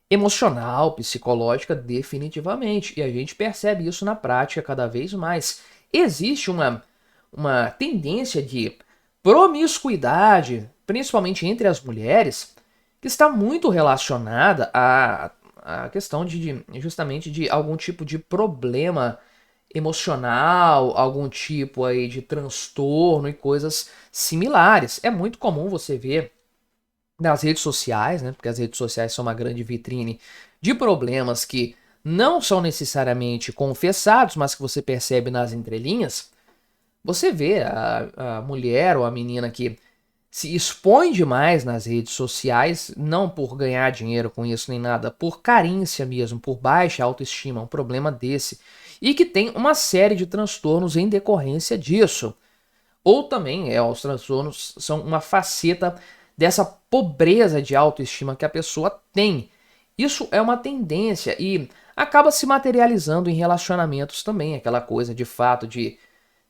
emocional, psicológica, definitivamente. E a gente percebe isso na prática cada vez mais. Existe uma tendência de promiscuidade, principalmente entre as mulheres, que está muito relacionada à questão justamente de algum tipo de problema emocional, algum tipo aí de transtorno e coisas similares. É muito comum você ver nas redes sociais, né? Porque as redes sociais são uma grande vitrine de problemas que não são necessariamente confessados, mas que você percebe nas entrelinhas. Você vê a mulher ou a menina que se expõe demais nas redes sociais, não por ganhar dinheiro com isso nem nada, por carência mesmo, por baixa autoestima, um problema desse, e que tem uma série de transtornos em decorrência disso. Ou também, os transtornos são uma faceta dessa pobreza de autoestima que a pessoa tem. Isso é uma tendência e acaba se materializando em relacionamentos também, aquela coisa de fato de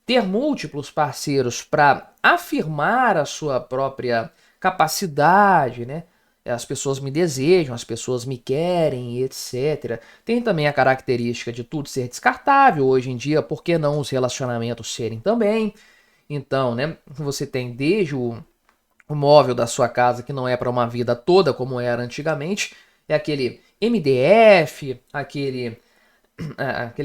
ter múltiplos parceiros para afirmar a sua própria capacidade, né? As pessoas me desejam, as pessoas me querem, etc. Tem também a característica de tudo ser descartável hoje em dia, por que não os relacionamentos serem também? Então, né, você tem desde o móvel da sua casa que não é para uma vida toda como era antigamente, é aquele MDF, aquele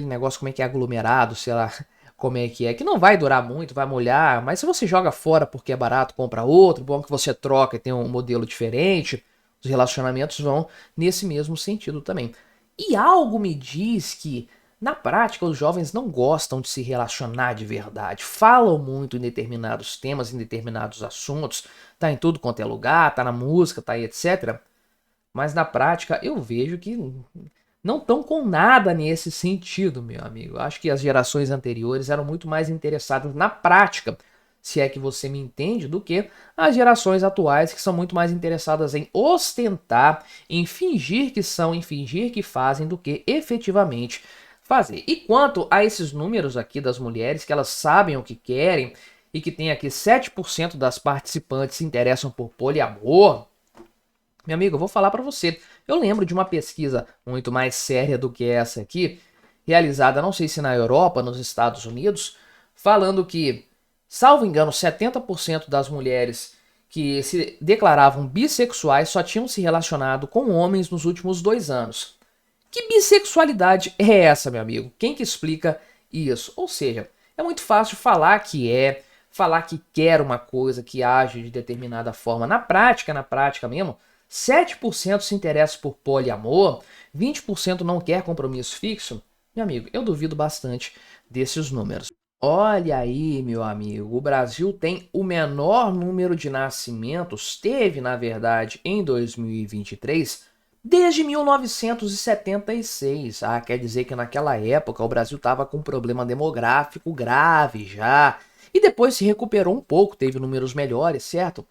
negócio, como é que é, aglomerado, sei lá, como é, que não vai durar muito, vai molhar, mas se você joga fora porque é barato, compra outro, bom que você troca e tem um modelo diferente, os relacionamentos vão nesse mesmo sentido também. E algo me diz que, na prática, os jovens não gostam de se relacionar de verdade, falam muito em determinados temas, em determinados assuntos, tá em tudo quanto é lugar, tá na música, tá aí, etc. Mas na prática eu vejo que não estão com nada nesse sentido, meu amigo. Eu acho que as gerações anteriores eram muito mais interessadas na prática, se é que você me entende, do que as gerações atuais, que são muito mais interessadas em ostentar, em fingir que são, em fingir que fazem, do que efetivamente fazer. E quanto a esses números aqui das mulheres, que elas sabem o que querem, e que tem aqui 7% das participantes se interessam por poliamor, meu amigo, eu vou falar para você. Eu lembro de uma pesquisa muito mais séria do que essa aqui, realizada, não sei se na Europa, nos Estados Unidos, falando que, salvo engano, 70% das mulheres que se declaravam bissexuais só tinham se relacionado com homens nos últimos 2 anos. Que bissexualidade é essa, meu amigo? Quem que explica isso? Ou seja, é muito fácil falar que quer uma coisa, que age de determinada forma. Na prática mesmo, 7% se interessa por poliamor, 20% não quer compromisso fixo. Meu amigo, eu duvido bastante desses números. Olha aí, meu amigo, o Brasil tem o menor número de nascimentos, teve, na verdade, em 2023, desde 1976. Ah, quer dizer que naquela época o Brasil estava com um problema demográfico grave já. E depois se recuperou um pouco, teve números melhores, certo?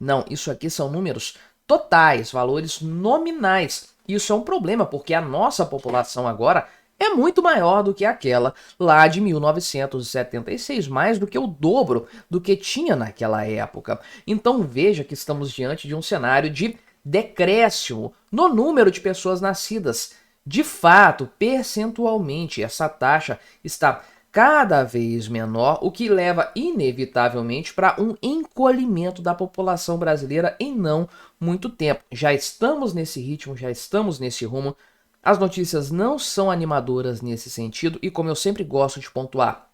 Não, isso aqui são números totais, valores nominais. Isso é um problema, porque a nossa população agora é muito maior do que aquela lá de 1976, mais do que o dobro do que tinha naquela época. Então veja que estamos diante de um cenário de decréscimo no número de pessoas nascidas. De fato, percentualmente, essa taxa está cada vez menor, o que leva inevitavelmente para um encolhimento da população brasileira em não muito tempo. Já estamos nesse ritmo, já estamos nesse rumo. As notícias não são animadoras nesse sentido e, como eu sempre gosto de pontuar,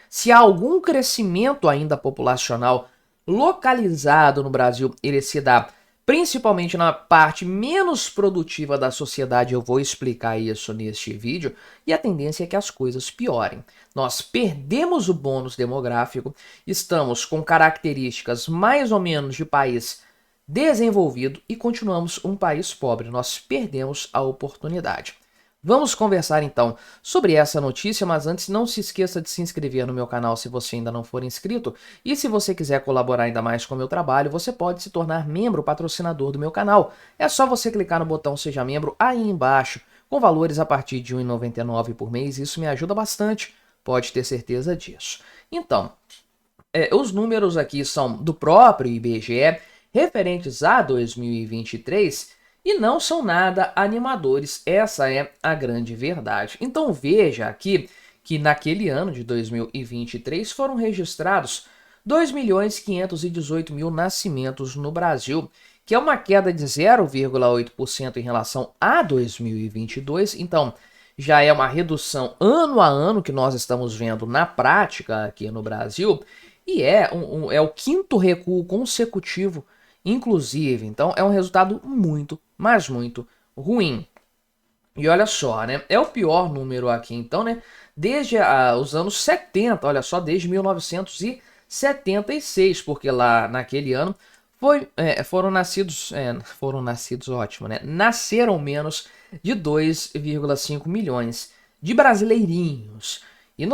se há algum crescimento ainda populacional localizado no Brasil, ele se dá principalmente na parte menos produtiva da sociedade. Eu vou explicar isso neste vídeo, e a tendência é que as coisas piorem. Nós perdemos o bônus demográfico, estamos com características mais ou menos de país desenvolvido e continuamos um país pobre. Nós perdemos a oportunidade. Vamos conversar então sobre essa notícia, mas antes não se esqueça de se inscrever no meu canal se você ainda não for inscrito, e se você quiser colaborar ainda mais com o meu trabalho, você pode se tornar membro patrocinador do meu canal. É só você clicar no botão Seja Membro aí embaixo, com valores a partir de R$ 1,99 por mês, isso me ajuda bastante, pode ter certeza disso. Então, os números aqui são do próprio IBGE, referentes a 2023, e não são nada animadores, essa é a grande verdade. Então veja aqui que naquele ano de 2023 foram registrados 2.518.000 nascimentos no Brasil, que é uma queda de 0,8% em relação a 2022. Então já é uma redução ano a ano que nós estamos vendo na prática aqui no Brasil, e é o quinto recuo consecutivo, inclusive. Então é um resultado muito, mas muito ruim. E olha só, né? É o pior número aqui, então, né? Desde os anos 70, olha só, desde 1976, porque lá naquele ano foram nascidos, ótimo, né? Nasceram menos de 2,5 milhões de brasileirinhos. E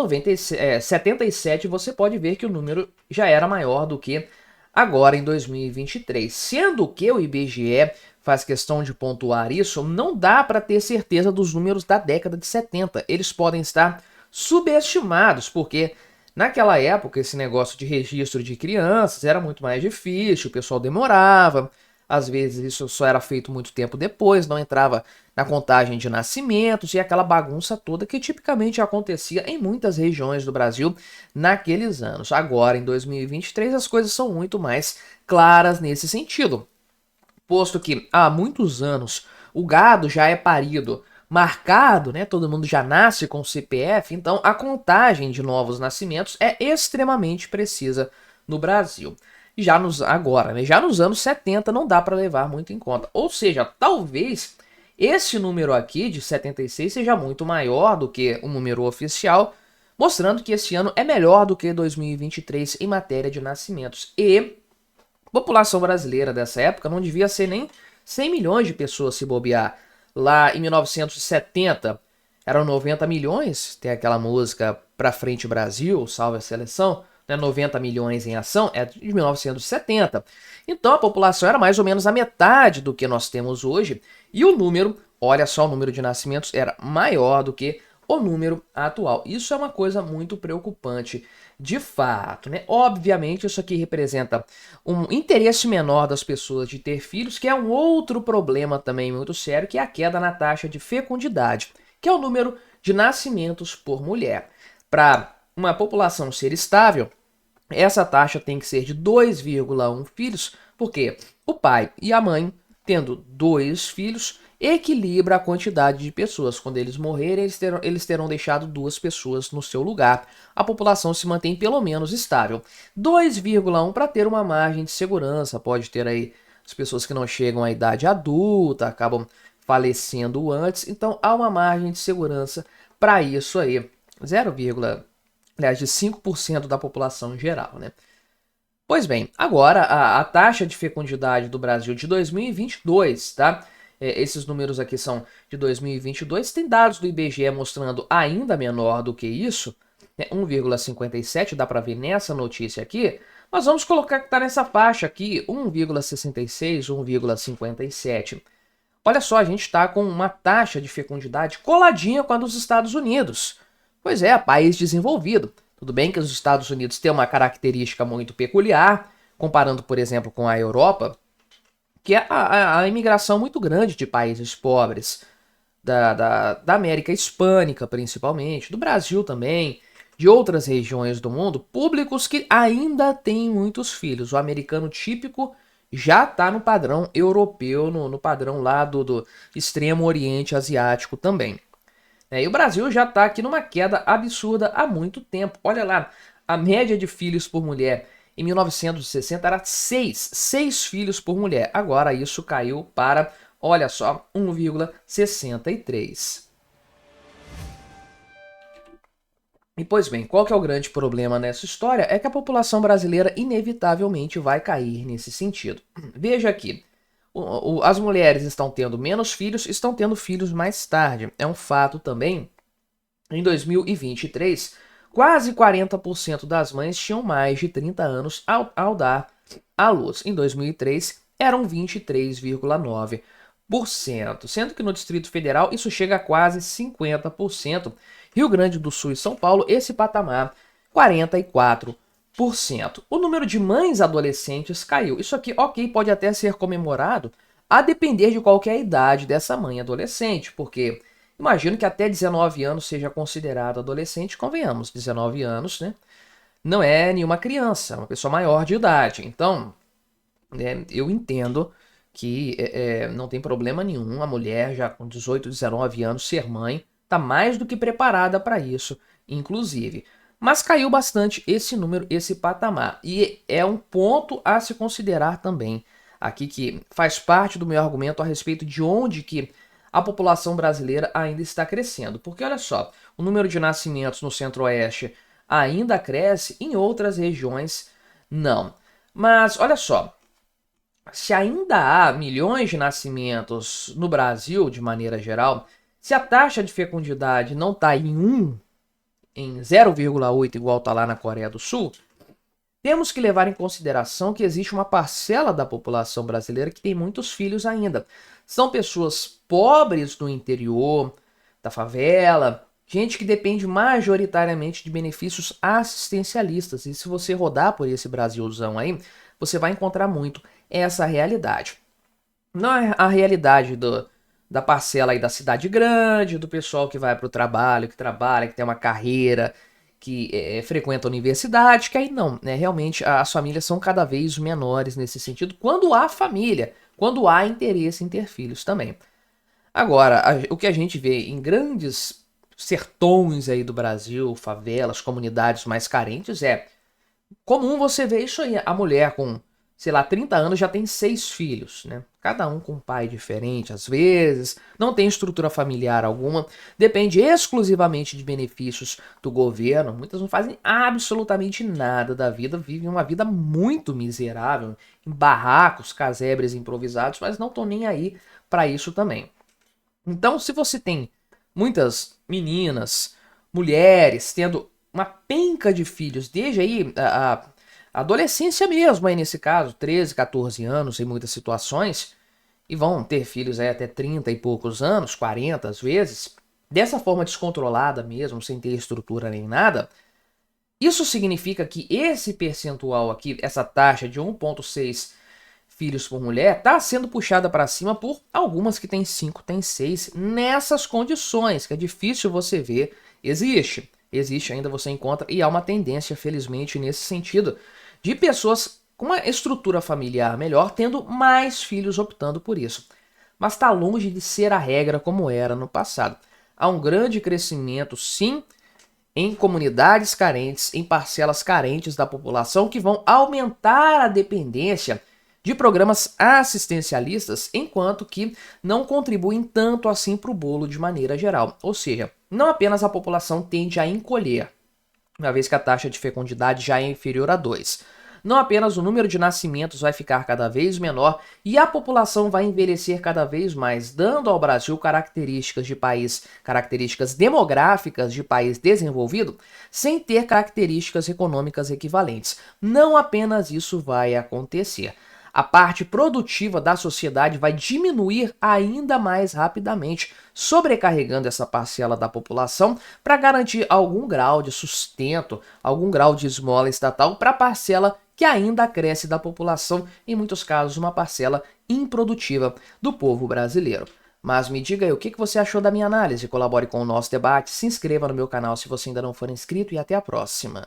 77 você pode ver que o número já era maior do que agora em 2023. Sendo que o IBGE faz questão de pontuar isso, não dá para ter certeza dos números da década de 70. Eles podem estar subestimados, porque naquela época esse negócio de registro de crianças era muito mais difícil, o pessoal demorava. Às vezes isso só era feito muito tempo depois, não entrava na contagem de nascimentos e aquela bagunça toda que tipicamente acontecia em muitas regiões do Brasil naqueles anos. Agora, em 2023, as coisas são muito mais claras nesse sentido, posto que há muitos anos o gado já é parido, marcado, né? Todo mundo já nasce com CPF, então a contagem de novos nascimentos é extremamente precisa no Brasil. Já nos anos 70 não dá para levar muito em conta. Ou seja, talvez esse número aqui de 76 seja muito maior do que o número oficial, mostrando que esse ano é melhor do que 2023 em matéria de nascimentos. E a população brasileira dessa época não devia ser nem 100 milhões de pessoas se bobear. lá em 1970 eram 90 milhões, tem aquela música Pra Frente Brasil, Salve a Seleção, né? 90 milhões em ação, é de 1970. Então a população era mais ou menos a metade do que nós temos hoje, e o número, olha só, o número de nascimentos era maior do que o número atual. Isso é uma coisa muito preocupante, de fato, né? Obviamente, isso aqui representa um interesse menor das pessoas de ter filhos, que é um outro problema também muito sério, que é a queda na taxa de fecundidade, que é o número de nascimentos por mulher. Para uma população ser estável, essa taxa tem que ser de 2,1 filhos, porque o pai e a mãe, tendo 2 filhos, equilibra a quantidade de pessoas. Quando eles morrerem, eles terão deixado 2 pessoas no seu lugar. A população se mantém pelo menos estável. 2,1 para ter uma margem de segurança. Pode ter aí as pessoas que não chegam à idade adulta, acabam falecendo antes. Então há uma margem de segurança para isso aí. 0, aliás, de 5% da população geral, né? Pois bem, agora a taxa de fecundidade do Brasil de 2022, tá? Esses números aqui são de 2022, tem dados do IBGE mostrando ainda menor do que isso, né? 1,57, dá para ver nessa notícia aqui. Nós vamos colocar que está nessa faixa aqui, 1,66, 1,57. Olha só, a gente está com uma taxa de fecundidade coladinha com a dos Estados Unidos. Pois é, país desenvolvido. Tudo bem que os Estados Unidos têm uma característica muito peculiar, comparando, por exemplo, com a Europa, que é a imigração muito grande de países pobres, da América Hispânica, principalmente, do Brasil também, de outras regiões do mundo, públicos que ainda têm muitos filhos. O americano típico já está no padrão europeu, no padrão lá do extremo oriente asiático também. E o Brasil já está aqui numa queda absurda há muito tempo. Olha lá, a média de filhos por mulher em 1960 era 6 filhos por mulher. Agora isso caiu para, olha só, 1,63. E pois bem, qual que é o grande problema nessa história? É que a população brasileira inevitavelmente vai cair nesse sentido. Veja aqui, as mulheres estão tendo menos filhos, estão tendo filhos mais tarde. É um fato também. Em 2023, quase 40% das mães tinham mais de 30 anos ao dar à luz. Em 2003, eram 23,9%, sendo que no Distrito Federal isso chega a quase 50%. Rio Grande do Sul e São Paulo, esse patamar, 44%. O número de mães adolescentes caiu. Isso aqui, ok, pode até ser comemorado, a depender de qual que é a idade dessa mãe adolescente, porque imagino que até 19 anos seja considerado adolescente, convenhamos, 19 anos, né? Não é nenhuma criança, é uma pessoa maior de idade. Então, eu entendo que não tem problema nenhum a mulher já com 18, 19 anos ser mãe, está mais do que preparada para isso, inclusive. Mas caiu bastante esse número, esse patamar. E é um ponto a se considerar também aqui, que faz parte do meu argumento a respeito de onde que a população brasileira ainda está crescendo. Porque olha só, o número de nascimentos no Centro-Oeste ainda cresce, em outras regiões não. Mas olha só, se ainda há milhões de nascimentos no Brasil, de maneira geral, se a taxa de fecundidade não está em 0,8, igual está lá na Coreia do Sul, temos que levar em consideração que existe uma parcela da população brasileira que tem muitos filhos ainda. São pessoas pobres do interior, da favela, gente que depende majoritariamente de benefícios assistencialistas. E se você rodar por esse Brasilzão aí, você vai encontrar muito essa realidade. Não é a realidade da parcela aí da cidade grande, do pessoal que vai para o trabalho, que trabalha, que tem uma carreira, que frequenta a universidade, que aí não, né? Realmente as famílias são cada vez menores nesse sentido, quando há família, quando há interesse em ter filhos também. Agora, o que a gente vê em grandes sertões aí do Brasil, favelas, comunidades mais carentes, é comum você ver isso aí, a mulher com, sei lá, 30 anos já tem 6 filhos, né? Cada um com um pai diferente, às vezes, não tem estrutura familiar alguma, depende exclusivamente de benefícios do governo, muitas não fazem absolutamente nada da vida, vivem uma vida muito miserável, em barracos, casebres improvisados, mas não estão nem aí para isso também. Então, se você tem muitas meninas, mulheres tendo uma penca de filhos desde aí a adolescência mesmo, aí nesse caso, 13, 14 anos em muitas situações, e vão ter filhos aí até 30 e poucos anos, 40 às vezes, dessa forma descontrolada mesmo, sem ter estrutura nem nada, isso significa que esse percentual aqui, essa taxa de 1,6 filhos por mulher, está sendo puxada para cima por algumas que têm 5, têm 6, nessas condições, que é difícil você ver, existe. Existe ainda, você encontra, e há uma tendência, felizmente, nesse sentido, de pessoas com uma estrutura familiar melhor, tendo mais filhos optando por isso. Mas está longe de ser a regra como era no passado. Há um grande crescimento, sim, em comunidades carentes, em parcelas carentes da população, que vão aumentar a dependência de programas assistencialistas, enquanto que não contribuem tanto assim para o bolo de maneira geral. Ou seja, não apenas a população tende a encolher, uma vez que a taxa de fecundidade já é inferior a 2. Não apenas o número de nascimentos vai ficar cada vez menor e a população vai envelhecer cada vez mais, dando ao Brasil características demográficas de país desenvolvido, sem ter características econômicas equivalentes. Não apenas isso vai acontecer. A parte produtiva da sociedade vai diminuir ainda mais rapidamente, sobrecarregando essa parcela da população para garantir algum grau de sustento, algum grau de esmola estatal para a parcela que ainda cresce da população, em muitos casos uma parcela improdutiva do povo brasileiro. Mas me diga aí o que você achou da minha análise, colabore com o nosso debate, se inscreva no meu canal se você ainda não for inscrito e até a próxima.